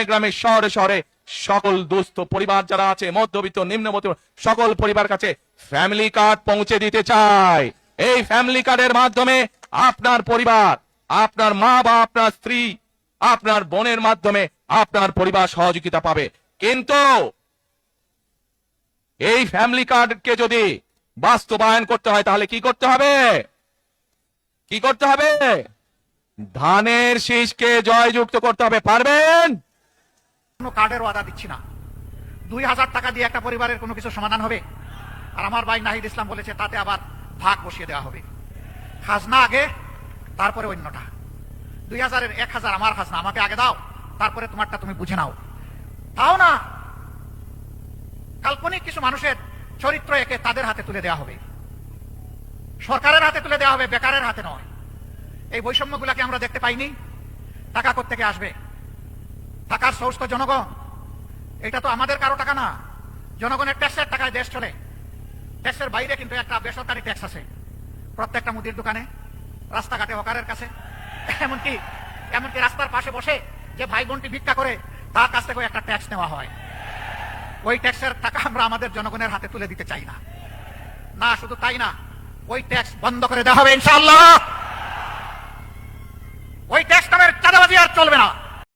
গ্রামে শহরে শহরে সকল দুস্থ পরিবার যারা আছে, মধ্যবিত্ত নিম্নবিত্ত সকল পরিবার কাছে ফ্যামিলি কার্ড পৌঁছে দিতে চায়। এই ফ্যামিলি কার্ডের মাধ্যমে আপনার পরিবার, আপনার মা বা আপনার স্ত্রী, আপনার বোনের মাধ্যমে আপনার পরিবার সহযোগিতা পাবে। কিন্তু এই ফ্যামিলি কার্ডকে যদি বাস্তবায়ন করতে হয় তাহলে কি করতে হবে? কি করতে হবে? ধানের শীষকে জয়যুক্ত করতে হবে। পারবেন? কোনো কার্ডের ওয়াদা দিচ্ছি না। 2000 টাকা দিয়ে একটা পরিবারের কোনো কিছু সমাধান হবে? আর আমার ভাই নাহিদ ইসলাম বলেছে তাতে আবার ভাগ বসিয়ে দেওয়া হবে। খাজনা আগে, তারপরে অন্যটা। 2000-এর 1000 আমার খাজনা, আমাকে আগে দাও, তারপরে তোমারটা তুমি বুঝে নাও। তাও না, কাল্পনিক কিছু মানুষের চরিত্র একে তাদের হাতে তুলে দেওয়া হবে, সরকারের হাতে তুলে দেওয়া হবে, বেকারের হাতে নয়। এই বৈষম্যগুলাকে আমরা দেখতে পাইনি। টাকা কোত্থেকে আসবে? টাকার সোর্স তো জনগণ। এটা তো আমাদের কারো টাকা না, জনগণের ট্যাক্সের টাকায় দেশ চলে। ট্যাক্সের বাইরে কিন্তু একটা বেসরকারি ট্যাক্স আছে প্রত্যেকটা মুদির দোকানে, রাস্তাঘাটে, হকারের কাছে, এমনকি রাস্তার পাশে বসে যে ভাই বোনটি ভিক্ষা করে তার কাছ থেকে একটা ট্যাক্স নেওয়া হয়। ওই ট্যাক্সের টাকা আমরা আমাদের জনগণের হাতে তুলে দিতে চাই না। না শুধু তাই না, ওই ট্যাক্স বন্ধ করে দেওয়া হবে ইনশাআল্লাহ। ওই ট্যাক্স নামের চাঁদাবাজি আর চলবে না।